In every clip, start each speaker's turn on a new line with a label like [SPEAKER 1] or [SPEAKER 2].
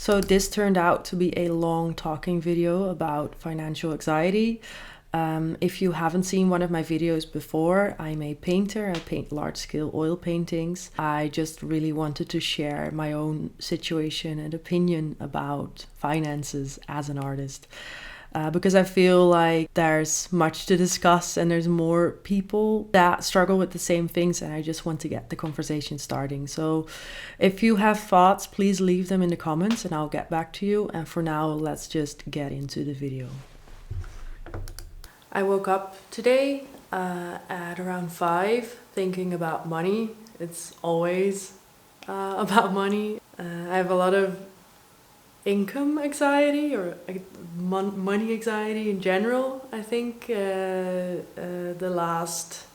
[SPEAKER 1] So this turned out to be a long talking video about financial anxiety. If you haven't seen one of my videos before, I'm a painter. I paint large-scale oil paintings. I just really wanted to share my own situation and opinion about finances as an artist. Because I feel like there's much to discuss and there's more people that struggle with the same things, and I just want to get the conversation starting. So if you have thoughts, please leave them in the comments and I'll get back to you. And for now, let's just get into the video. I woke up today at around 5 thinking about money. It's always about money. I have a lot of income anxiety or money anxiety in general. I think the last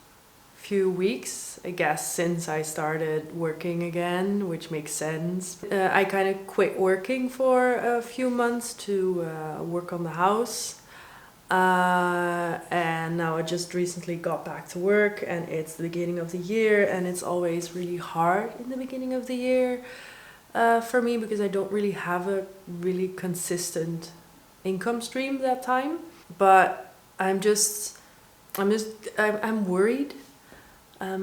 [SPEAKER 1] few weeks, I guess, since I started working again, which makes sense. I kind of quit working for a few months to work on the house. And now I just recently got back to work, and it's the beginning of the year, and it's always really hard in the beginning of the year for me because I don't really have a really consistent income stream that time. But I'm worried. I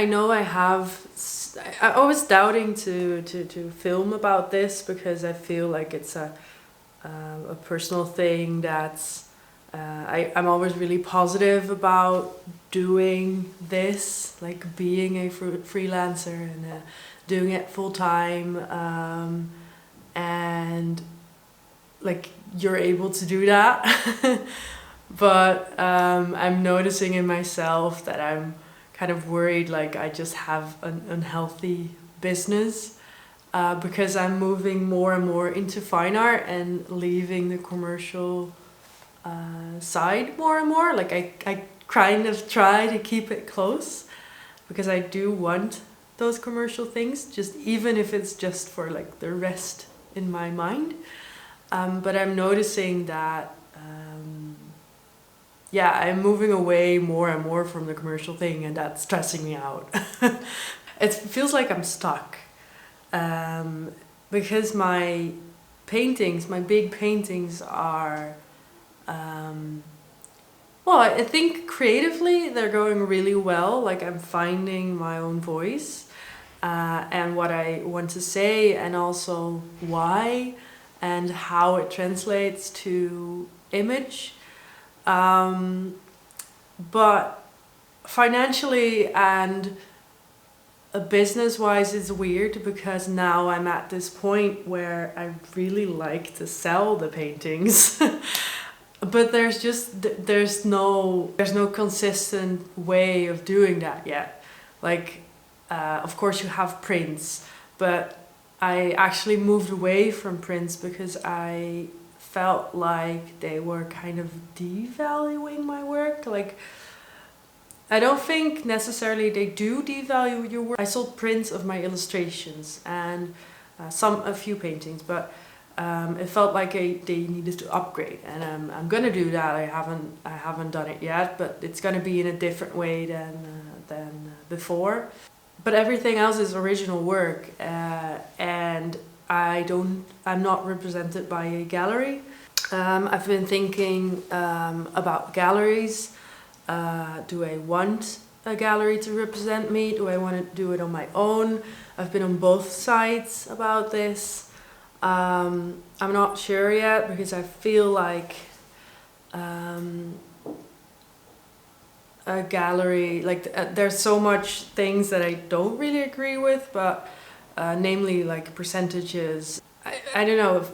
[SPEAKER 1] know I was doubting to film about this because I feel like it's a personal thing that's I'm always really positive about doing this, like being a freelancer and doing it full time, and like you're able to do that. But I'm noticing in myself that I'm kind of worried, like I just have an unhealthy business. Because I'm moving more and more into fine art and leaving the commercial side more and more. Like I kind of try to keep it close because I do want those commercial things, just even if it's just for like the rest in my mind. But I'm noticing that I'm moving away more and more from the commercial thing, and that's stressing me out. It feels like I'm stuck. Because my big paintings are, I think creatively they're going really well. Like I'm finding my own voice, and what I want to say, and also why and how it translates to image. But financially and business-wise, it's weird because now I'm at this point where I really like to sell the paintings. But there's no consistent way of doing that yet. Like of course you have prints, but I actually moved away from prints because I felt like they were kind of devaluing my work. Like I don't think necessarily they do devalue your work. I sold prints of my illustrations and a few paintings, but it felt like they needed to upgrade, and I'm gonna do that. I haven't done it yet, but it's gonna be in a different way than before. But everything else is original work, and I'm not represented by a gallery. I've been thinking about galleries. Do I want a gallery to represent me? Do I want to do it on my own? I've been on both sides about this. I'm not sure yet because I feel like a gallery, like there's so much things that I don't really agree with, but namely like percentages. I don't know,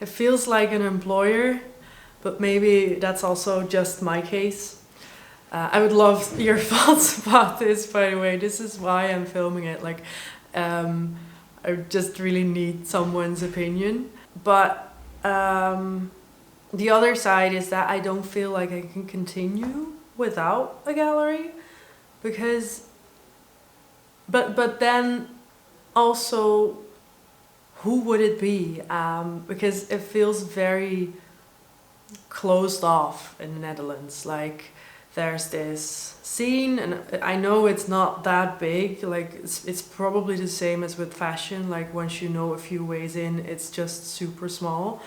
[SPEAKER 1] it feels like an employer. But maybe that's also just my case. I would love your thoughts about this, by the way. This is why I'm filming it. Like, I just really need someone's opinion. But the other side is that I don't feel like I can continue without a gallery. Because... But then also, who would it be? Because it feels very closed off in the Netherlands. Like there's this scene, and I know it's not that big, like it's probably the same as with fashion, like once you know a few ways in, it's just super small.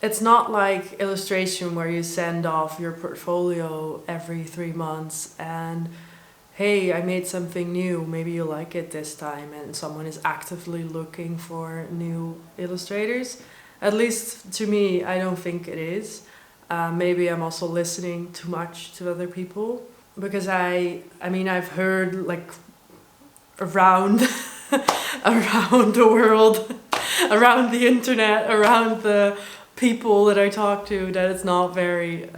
[SPEAKER 1] It's not like illustration where you send off your portfolio every 3 months and hey, I made something new, maybe you like it this time, and someone is actively looking for new illustrators. At least to me, I don't think it is. Maybe I'm also listening too much to other people, because I mean, I've heard like around around the world, around the internet, around the people that I talk to, that it's not very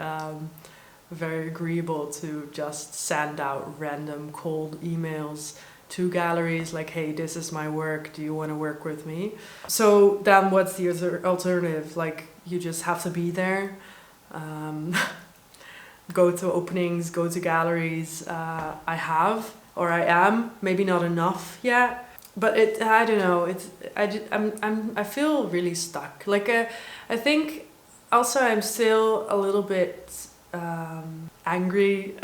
[SPEAKER 1] very agreeable to just send out random cold emails to galleries like, hey, this is my work, do you want to work with me? So then what's the other alternative? Like, you just have to be there, go to openings, go to galleries. I have, or I am, maybe not enough yet, but I don't know, I feel really stuck. Like, I think also I'm still a little bit angry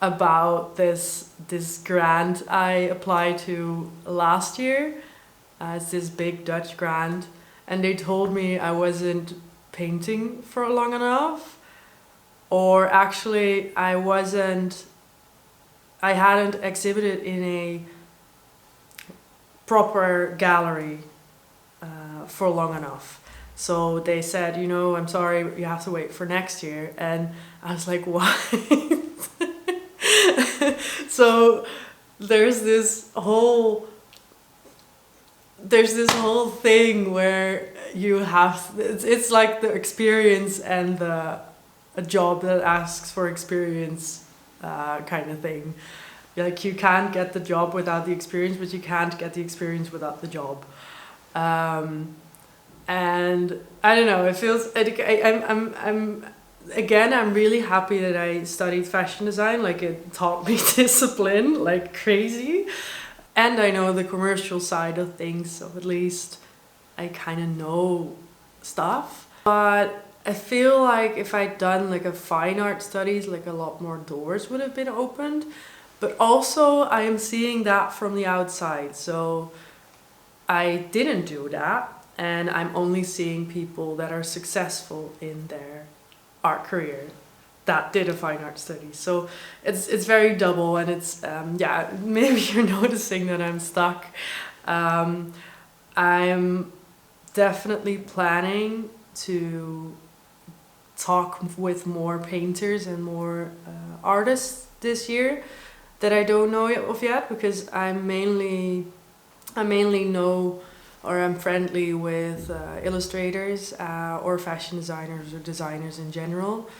[SPEAKER 1] about this grant I applied to last year. It's this big Dutch grant, and they told me I wasn't painting for long enough, or actually I hadn't exhibited in a proper gallery for long enough. So they said, you know, I'm sorry, you have to wait for next year. And I was like, what? So there's this whole thing where you have, it's like the experience and a job that asks for experience kind of thing. Like, you can't get the job without the experience, but you can't get the experience without the job. And I don't know, it feels, I'm really happy that I studied fashion design. Like, it taught me discipline like crazy. And I know the commercial side of things, so at least I kind of know stuff. But I feel like if I'd done like a fine art studies, like a lot more doors would have been opened. But also I am seeing that from the outside. So I didn't do that. And I'm only seeing people that are successful in their art career that did a fine art study. So it's very double, and it's yeah, maybe you're noticing that I'm stuck. I'm definitely planning to talk with more painters and more artists this year that I don't know of yet, because I mainly know, or I'm friendly with illustrators or fashion designers or designers in general.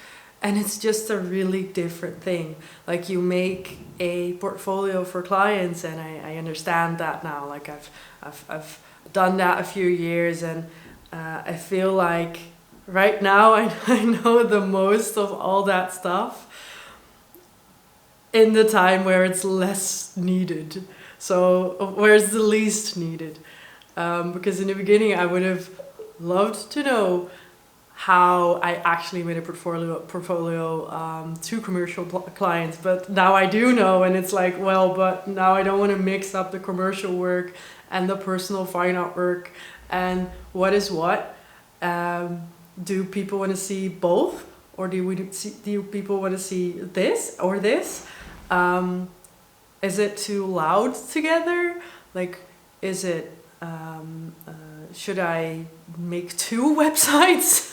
[SPEAKER 1] And it's just a really different thing. Like, you make a portfolio for clients, and I understand that now. Like, I've done that a few years, and I feel like right now I know the most of all that stuff in the time where it's less needed. So where it's the least needed. Because in the beginning I would have loved to know how I actually made a portfolio to commercial clients, but now I do know, and it's like, well, but now I don't want to mix up the commercial work and the personal fine art work, and what is what. Do people want to see both, or do people want to see this or this? Is it too loud together? Like, is it should I make 2 websites?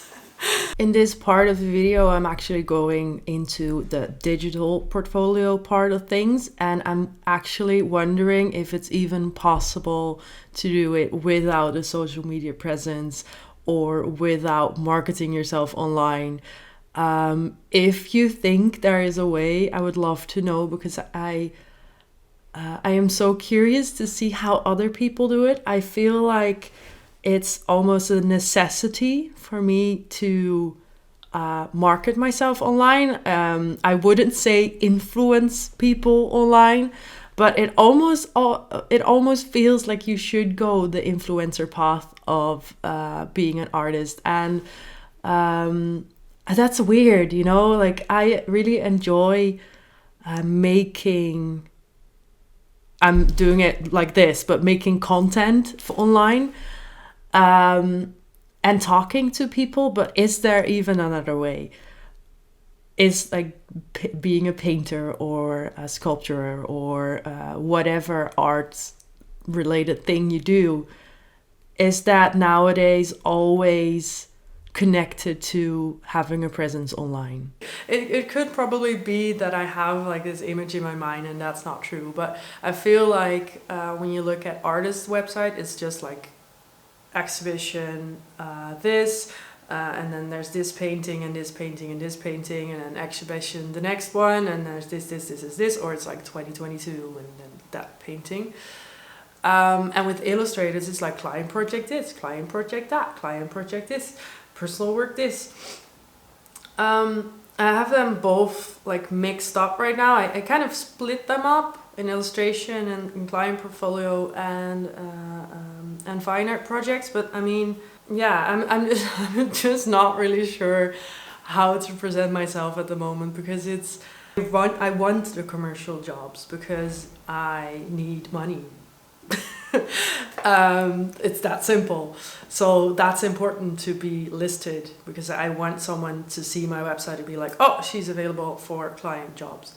[SPEAKER 1] In this part of the video, I'm actually going into the digital portfolio part of things, and I'm actually wondering if it's even possible to do it without a social media presence or without marketing yourself online. If you think there is a way, I would love to know, because I am so curious to see how other people do it. I feel like it's almost a necessity for me to market myself online. I wouldn't say influence people online, but it almost feels like you should go the influencer path of being an artist. And that's weird, you know, like I really enjoy making, I'm doing it like this, but making content for online, and talking to people. But is there even another way? Is like being a painter or a sculptor or whatever arts related thing you do, is that nowadays always connected to having a presence online? It could probably be that I have like this image in my mind and that's not true, but I feel like when you look at artists' website, it's just like exhibition, this, and then there's this painting and this painting and this painting, and then exhibition the next one, and there's this, or it's like 2022 and then that painting. And with illustrators, it's like client project this, client project that, client project this, personal work this. I have them both like mixed up right now. I kind of split them up in illustration and in client portfolio and fine art projects. But I mean, yeah, I'm just not really sure how to present myself at the moment, because I want the commercial jobs because I need money. It's that simple. So that's important to be listed, because I want someone to see my website and be like, oh, she's available for client jobs.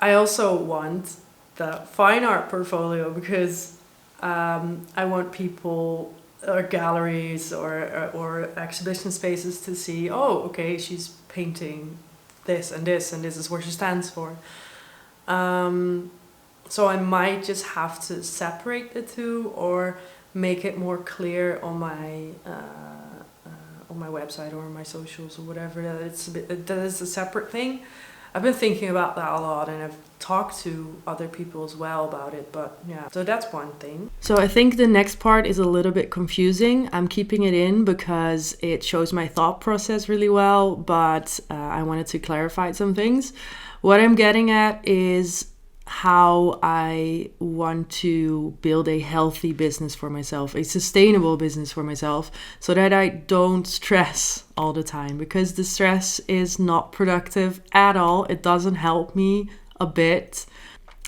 [SPEAKER 1] I also want the fine art portfolio because I want people or galleries or exhibition spaces to see, oh, okay, she's painting this and this, and this is what she stands for. So I might just have to separate the two or make it more clear on my website or on my socials or whatever, that is a separate thing. I've been thinking about that a lot, and I've talked to other people as well about it, but yeah, so that's one thing. So I think the next part is a little bit confusing. I'm keeping it in because it shows my thought process really well, but I wanted to clarify some things. What I'm getting at is how I want to build a healthy business for myself, a sustainable business for myself, so that I don't stress all the time, because the stress is not productive at all. It doesn't help me a bit,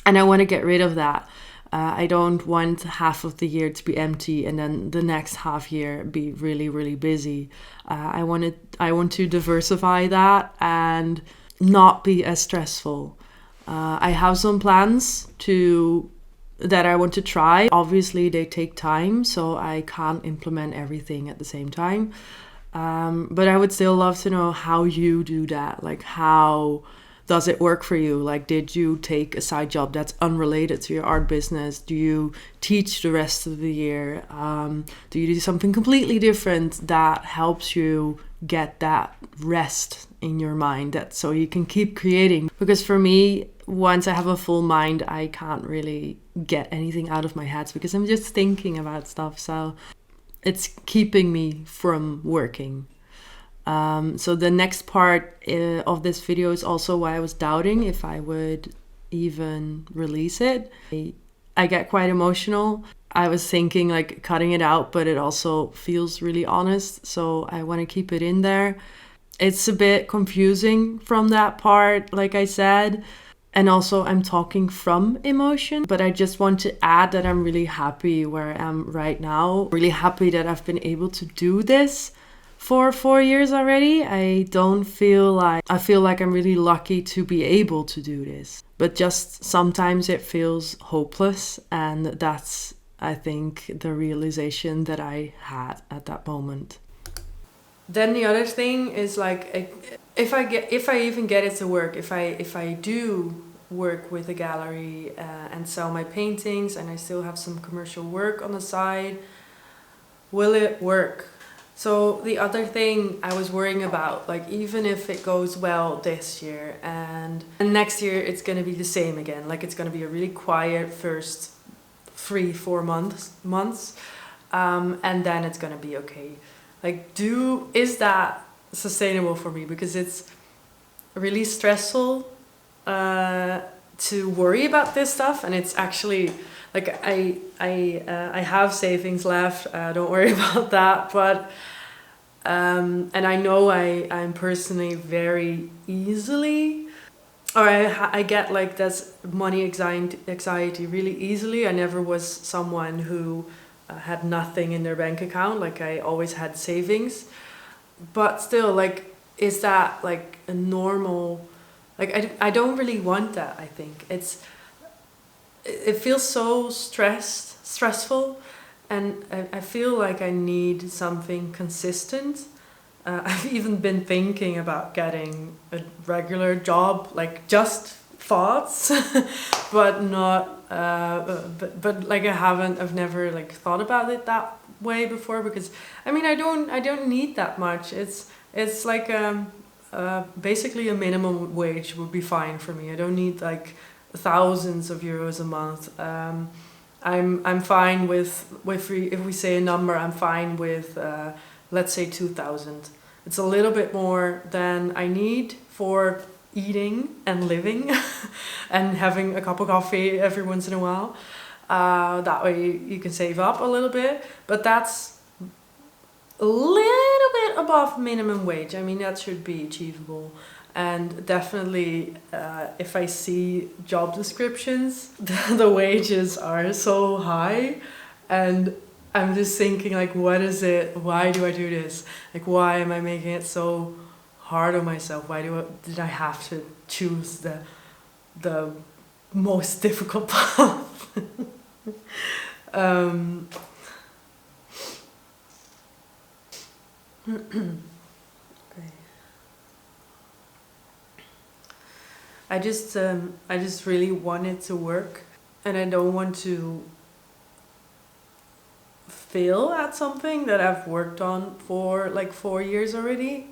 [SPEAKER 1] and I want to get rid of that. I don't want half of the year to be empty and then the next half year be really, really busy. I want to diversify that and not be as stressful. I have some plans that I want to try. Obviously, they take time, so I can't implement everything at the same time. But I would still love to know how you do that. Like, how does it work for you? Like, did you take a side job that's unrelated to your art business? Do you teach the rest of the year? Do you do something completely different that helps you get that rest in your mind, that so you can keep creating? Because for me, once I have a full mind, I can't really get anything out of my head because I'm just thinking about stuff. So it's keeping me from working. So the next part of this video is also why I was doubting if I would even release it. I get quite emotional. I was thinking like cutting it out, but it also feels really honest. So I want to keep it in there. It's a bit confusing from that part, like I said. And also I'm talking from emotion, but I just want to add that I'm really happy where I am right now. Really happy that I've been able to do this for 4 years already. I feel like I'm really lucky to be able to do this. But just sometimes it feels hopeless, and that's, I think, the realization that I had at that moment. Then the other thing is like, if I even get it to work, if I do work with a gallery and sell my paintings, and I still have some commercial work on the side, will it work? So the other thing I was worrying about, like, even if it goes well this year and next year it's going to be the same again, like it's going to be a really quiet first 3-4 months, and then it's going to be okay. Like, is that sustainable for me? Because it's really stressful to worry about this stuff, and it's actually like I have savings left. Don't worry about that. But And I know I'm personally very easily, or I get like that's money anxiety really easily. I never was someone who had nothing in their bank account. Like I always had savings, but still, like, is that like a normal? Like I don't really want that. I think it feels so stressful, and I feel like I need something consistent. I've even been thinking about getting a regular job, like just thoughts, but not. But like I've never like thought about it that way before, because I mean I don't need that much. It's like basically a minimum wage would be fine for me. I don't need like thousands of euros a month. I'm fine with if we say a number, I'm fine with let's say 2,000. It's a little bit more than I need for eating and living and having a cup of coffee every once in a while. That way you can save up a little bit, but that's a little bit above minimum wage. I mean, that should be achievable. And definitely, if I see job descriptions, the wages are so high, and I'm just thinking like, what is it? Why do I do this? Like, why am I making it so hard on myself? Did I have to choose the most difficult path? um, I just really want it to work, and I don't want to fail at something that I've worked on for like 4 years already.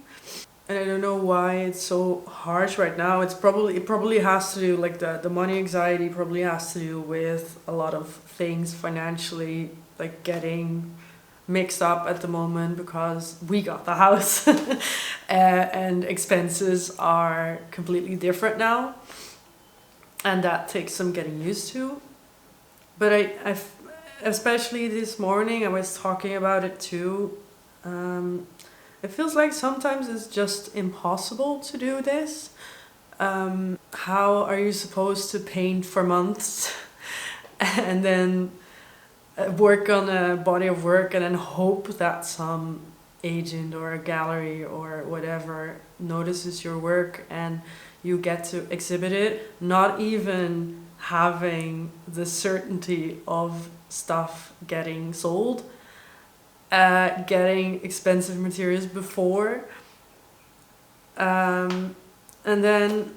[SPEAKER 1] And I don't know why it's so harsh right now. It probably has to do, like, the money anxiety probably has to do with a lot of things financially, like getting mixed up at the moment because we got the house and expenses are completely different now, and that takes some getting used to. But especially this morning I was talking about it too. It feels like sometimes it's just impossible to do this. How are you supposed to paint for months and then work on a body of work and then hope that some agent or a gallery or whatever notices your work and you get to exhibit it, not even having the certainty of stuff getting sold, getting expensive materials before, and then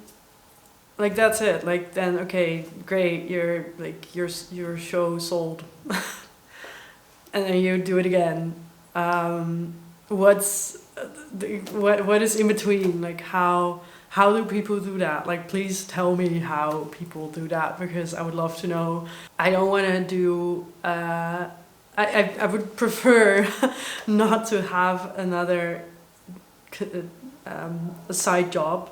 [SPEAKER 1] like that's it. Like then okay, great, your show sold, and then you do it again. What's what is in between? Like how do people do that? Like, please tell me how people do that, because I would love to know. I don't want to do. I would prefer not to have another a side job.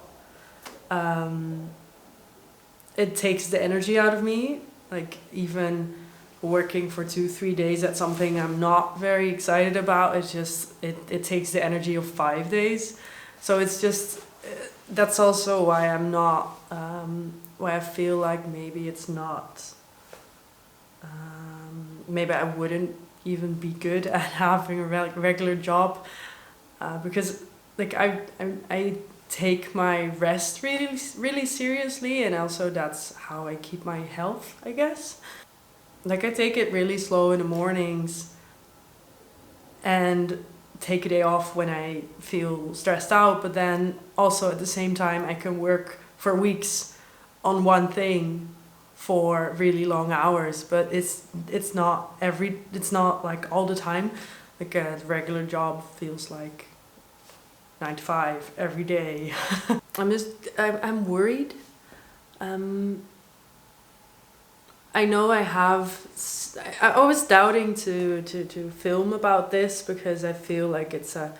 [SPEAKER 1] It takes the energy out of me. Like even working for 2-3 days at something I'm not very excited about, it takes the energy of 5 days. So it's just that's also why I'm not why I feel like maybe it's not maybe I wouldn't even be good at having a regular job, because like I take my rest really seriously, and also that's how I keep my health, I guess. Like I take it really slow in the mornings and take a day off when I feel stressed out, but then also at the same time I can work for weeks on one thing for really long hours, but it's not like all the time. Like a regular job feels like 9 to 5 every day. I'm worried. I know I was doubting to film about this because I feel like it's a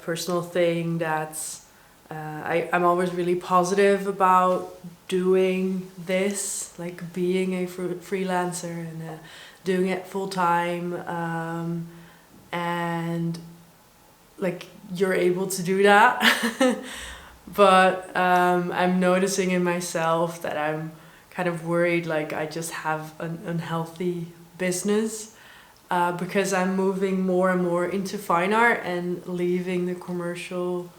[SPEAKER 1] personal thing that's I'm always really positive about doing this, like being a freelancer and doing it full time, and like you're able to do that. But I'm noticing in myself that I'm kind of worried like I just have an unhealthy business, because I'm moving more and more into fine art and leaving the commercial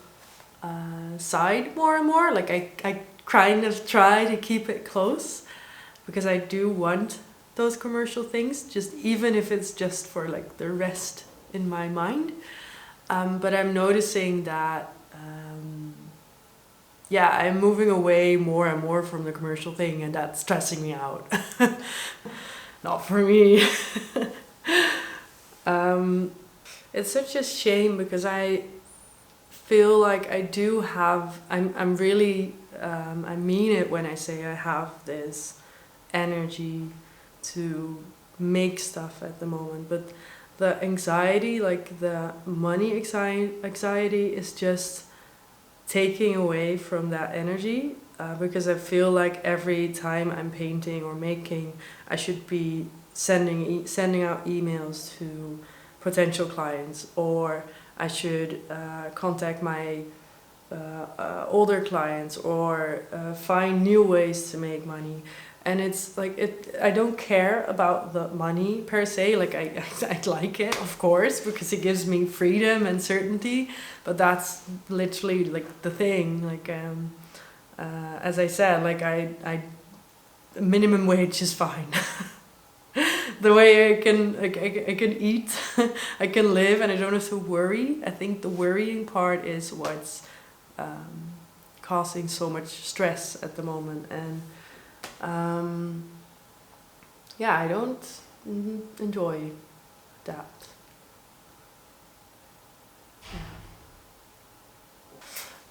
[SPEAKER 1] side more and more. Like I kind of try to keep it close because I do want those commercial things, just even if it's just for like the rest in my mind. But I'm noticing that yeah, I'm moving away more and more from the commercial thing, and that's stressing me out. Not for me. It's such a shame because I feel like I do have, I'm really, I mean it when I say I have this energy to make stuff at the moment, but the anxiety, like the money anxiety is just taking away from that energy, because I feel like every time I'm painting or making, I should be sending out emails to potential clients, or I should contact my older clients, or find new ways to make money. And it's like I don't care about the money per se. Like I like it, of course, because it gives me freedom and certainty. But that's literally like the thing. Like as I said, like I minimum wage is fine. The way I can eat, I can live, and I don't have to worry. I think the worrying part is what's causing so much stress at the moment. And yeah, I don't enjoy that.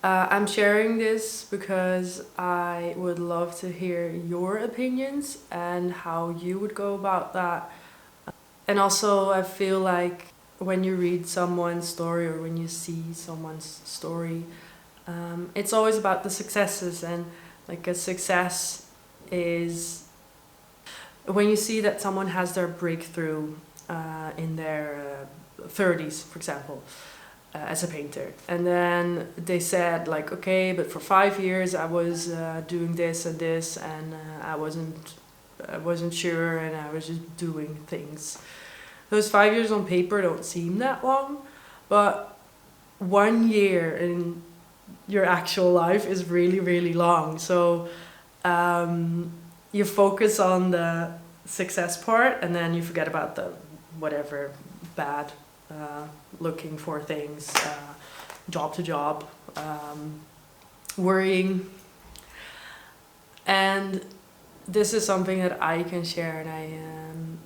[SPEAKER 1] I'm sharing this because I would love to hear your opinions and how you would go about that. And also, I feel like when you read someone's story or when you see someone's story, it's always about the successes, and like a success is when you see that someone has their breakthrough in their 30s, for example, as a painter, and then they said like, okay, but for 5 years I was doing this and this, and I wasn't sure, and I was just doing things. Those 5 years on paper don't seem that long, but 1 year in your actual life is really, really long. So you focus on the success part, and then you forget about the whatever bad looking for things, job to job, worrying. And this is something that I can share, and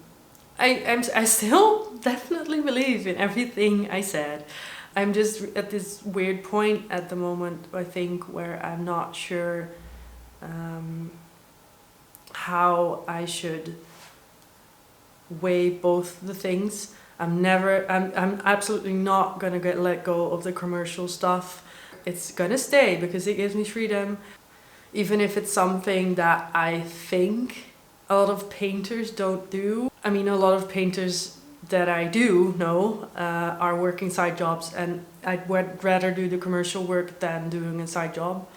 [SPEAKER 1] I still definitely believe in everything I said. I'm just at this weird point at the moment, I think, where I'm not sure how I should weigh both the things. I'm absolutely not gonna let go of the commercial stuff. It's gonna stay because it gives me freedom, even if it's something that I think a lot of painters don't do. I mean, a lot of painters that I do know are working side jobs, and I'd rather do the commercial work than doing a side job.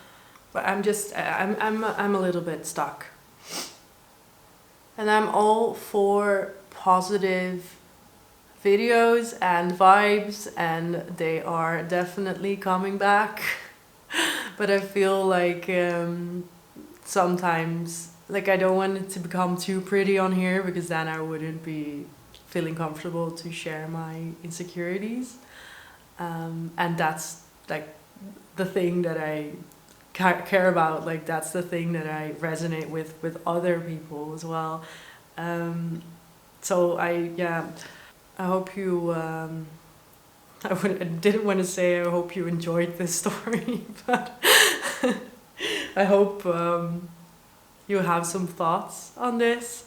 [SPEAKER 1] But I'm a little bit stuck. And I'm all for positive videos and vibes, and they are definitely coming back. But I feel like sometimes, like, I don't want it to become too pretty on here, because then I wouldn't be feeling comfortable to share my insecurities. And that's like the thing that I care about. Like, that's the thing that I resonate with other people as well. So I hope you I didn't want to say I hope you enjoyed this story, but I hope you have some thoughts on this.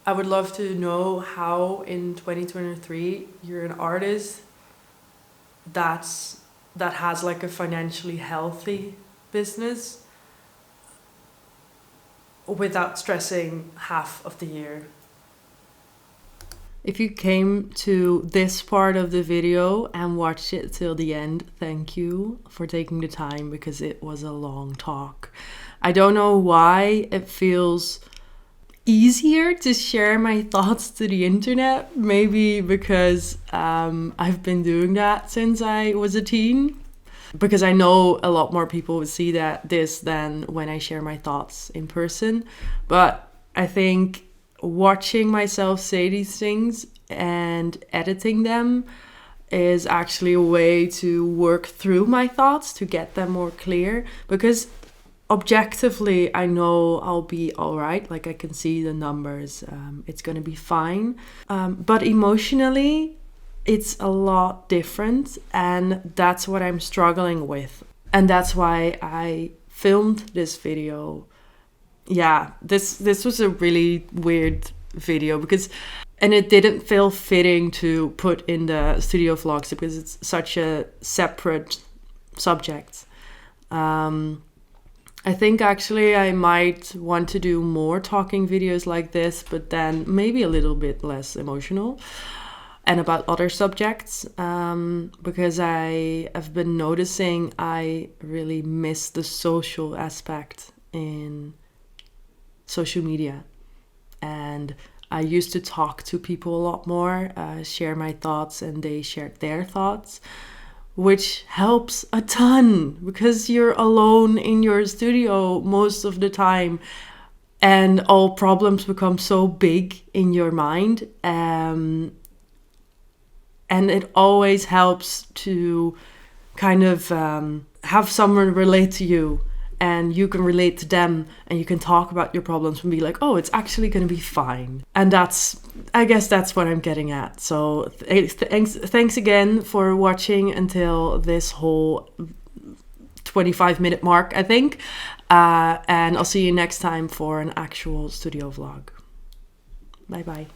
[SPEAKER 1] I would love to know how in 2023 you're an artist that has like a financially healthy business without stressing half of the year. If you came to this part of the video and watched it till the end, thank you for taking the time, because it was a long talk. I don't know why it feels easier to share my thoughts to the internet. Maybe because I've been doing that since I was a teen. Because I know a lot more people would see this than when I share my thoughts in person. But I think watching myself say these things and editing them is actually a way to work through my thoughts, to get them more clear, because objectively I know I'll be all right. Like, I can see the numbers, it's gonna be fine, but emotionally it's a lot different, and that's what I'm struggling with, and that's why I filmed this video. Yeah, this was a really weird video, and it didn't feel fitting to put in the studio vlogs because it's such a separate subject. I think actually I might want to do more talking videos like this, but then maybe a little bit less emotional and about other subjects, because I have been noticing I really miss the social aspect in social media. And I used to talk to people a lot more, share my thoughts, and they shared their thoughts, which helps a ton because you're alone in your studio most of the time, and all problems become so big in your mind. And it always helps to kind of have someone relate to you, and you can relate to them, and you can talk about your problems and be like, oh, it's actually going to be fine. And I guess that's what I'm getting at. So thanks again for watching until this whole 25-minute mark, I think. And I'll see you next time for an actual studio vlog. Bye bye.